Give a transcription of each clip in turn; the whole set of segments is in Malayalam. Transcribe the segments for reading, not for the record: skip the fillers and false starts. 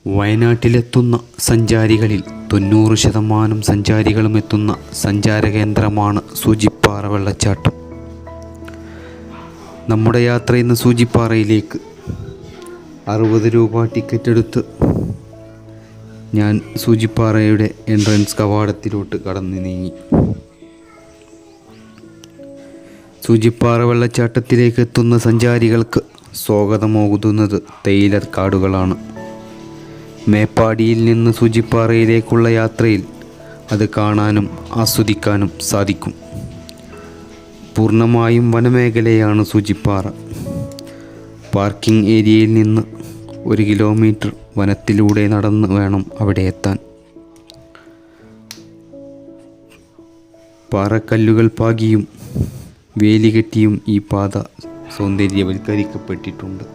വയനാട്ടിലെത്തുന്ന സഞ്ചാരികളിൽ 90% സഞ്ചാരികളും എത്തുന്ന സഞ്ചാരകേന്ദ്രമാണ് സൂചിപ്പാറ വെള്ളച്ചാട്ടം. നമ്മുടെ യാത്ര ഇന്ന് സൂചിപ്പാറയിലേക്ക്. 60 രൂപ ടിക്കറ്റ് എടുത്ത് ഞാൻ സൂചിപ്പാറയുടെ എൻട്രൻസ് കവാടത്തിലോട്ട് കടന്നു നീങ്ങി. സൂചിപ്പാറ വെള്ളച്ചാട്ടത്തിലേക്ക് എത്തുന്ന സഞ്ചാരികൾക്ക് സ്വാഗതമോകുന്നത് തേയിലക്കാടുകളാണ്. മേപ്പാടിയിൽ നിന്ന് സൂചിപ്പാറയിലേക്കുള്ള യാത്രയിൽ അത് കാണാനും ആസ്വദിക്കാനും സാധിക്കും. പൂർണ്ണമായും വനമേഖലയാണ് സൂചിപ്പാറ. പാർക്കിംഗ് ഏരിയയിൽ നിന്ന് 1 കിലോമീറ്റർ വനത്തിലൂടെ നടന്ന് വേണം അവിടെ എത്താൻ. പാറക്കല്ലുകൾ പാകിയും വേലി കെട്ടിയും ഈ പാത സൗന്ദര്യവൽക്കരിക്കപ്പെട്ടിട്ടുണ്ട്.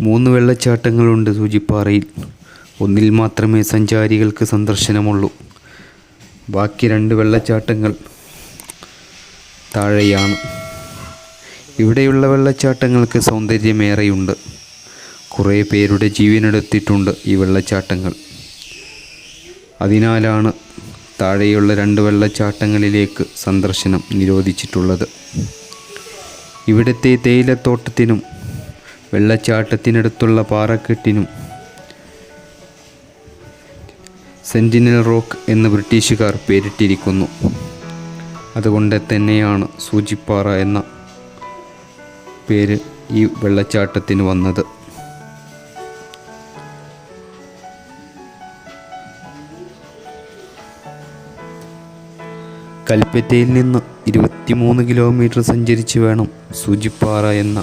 മൂന്ന് വെള്ളച്ചാട്ടങ്ങളുണ്ട് സൂചിപ്പാറയിൽ. ഒന്നിൽ മാത്രമേ സഞ്ചാരികൾക്ക് സന്ദർശനമുള്ളൂ. ബാക്കി 2 വെള്ളച്ചാട്ടങ്ങൾ താഴെയാണ്. ഇവിടെയുള്ള വെള്ളച്ചാട്ടങ്ങൾക്ക് സൗന്ദര്യമേറെയുണ്ട്. കുറേ പേരുടെ ജീവനെടുത്തിട്ടുണ്ട് ഈ വെള്ളച്ചാട്ടങ്ങൾ. അതിനാലാണ് താഴെയുള്ള 2 വെള്ളച്ചാട്ടങ്ങളിലേക്ക് സന്ദർശനം നിരോധിച്ചിട്ടുള്ളത്. ഇവിടുത്തെ തേയിലത്തോട്ടത്തിനും വെള്ളച്ചാട്ടത്തിനടുത്തുള്ള പാറക്കെട്ടിനും സെൻറ്റിനൽ റോക്ക് എന്ന് ബ്രിട്ടീഷുകാർ പേരിട്ടിരിക്കുന്നു. അതുകൊണ്ട് തന്നെയാണ് സൂചിപ്പാറ എന്ന പേര് ഈ വെള്ളച്ചാട്ടത്തിന് വന്നത്. കൽപ്പറ്റയിൽ നിന്ന് 23 കിലോമീറ്റർ സഞ്ചരിച്ച് വേണം സൂചിപ്പാറ എന്ന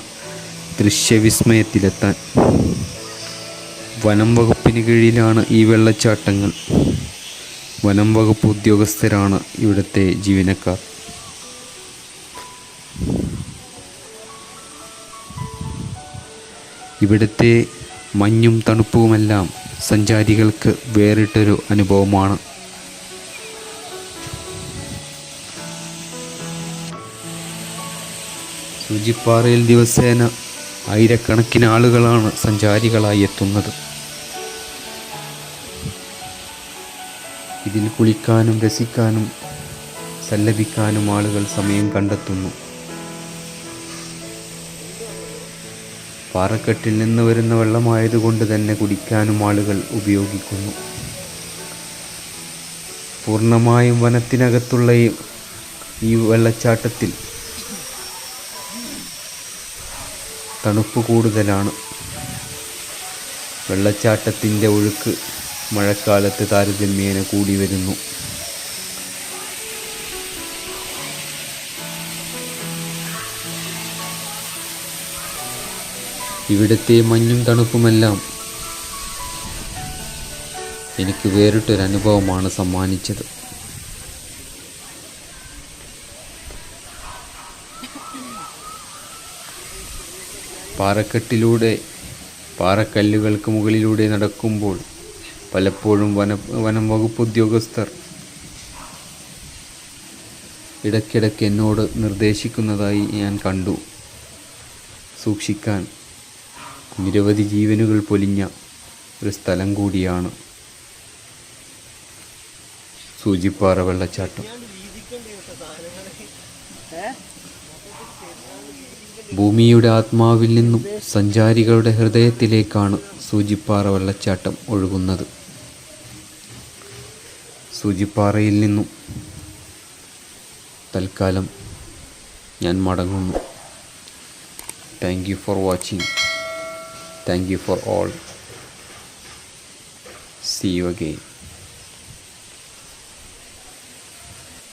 ദൃശ്യവിസ്മയത്തിലെത്താൻ. വനം വകുപ്പിന് കീഴിലാണ് ഈ വെള്ളച്ചാട്ടങ്ങൾ. വനം വകുപ്പ് ഉദ്യോഗസ്ഥരാണ് ഇവിടുത്തെ ജീവനക്കാർ. ഇവിടുത്തെ മഞ്ഞും തണുപ്പുമെല്ലാം സഞ്ചാരികൾക്ക് വേറിട്ടൊരു അനുഭവമാണ്. സൂചിപ്പാറയിൽ ദിവസേന ആയിരക്കണക്കിന് ആളുകളാണ് സഞ്ചാരികളായി എത്തുന്നത്. ഇതിൽ കുളിക്കാനും രസിക്കാനും സല്ലപിക്കാനും ആളുകൾ സമയം കണ്ടെത്തുന്നു. പാറക്കെട്ടിൽ നിന്ന് വരുന്ന വെള്ളമായതുകൊണ്ട് തന്നെ കുടിക്കാനും ആളുകൾ ഉപയോഗിക്കുന്നു. പൂർണ്ണമായും വനത്തിനകത്തുള്ള ഈ വെള്ളച്ചാട്ടത്തിൽ തണുപ്പ് കൂടുതലാണ്. വെള്ളച്ചാട്ടത്തിൻ്റെ ഒഴുക്ക് മഴക്കാലത്ത് താരതമ്യേന കൂടി വരുന്നു. ഇവിടുത്തെ മഞ്ഞും തണുപ്പുമെല്ലാം എനിക്ക് വേറിട്ടൊരനുഭവമാണ് സമ്മാനിച്ചത്. പാറക്കെട്ടിലൂടെ പാറക്കല്ലുകൾക്ക് മുകളിലൂടെ നടക്കുമ്പോൾ പലപ്പോഴും വനം വകുപ്പ് ഉദ്യോഗസ്ഥർ ഇടയ്ക്കിടയ്ക്ക് എന്നോട് നിർദ്ദേശിക്കുന്നതായി ഞാൻ കണ്ടു. സൂക്ഷിക്കാൻ. നിരവധി ജീവനുകൾ പൊലിഞ്ഞ ഒരു സ്ഥലം കൂടിയാണ് സൂചിപ്പാറ വെള്ളച്ചാട്ടം. ഭൂമിയുടെ ആത്മാവിൽ നിന്നും സഞ്ചാരികളുടെ ഹൃദയത്തിലേക്കാണ് സൂചിപ്പാറ വെള്ളച്ചാട്ടം ഒഴുകുന്നത്. സൂചിപ്പാറയിൽ നിന്നും തൽക്കാലം ഞാൻ മടങ്ങുന്നു. Thank you for watching. Thank you for all. See you again.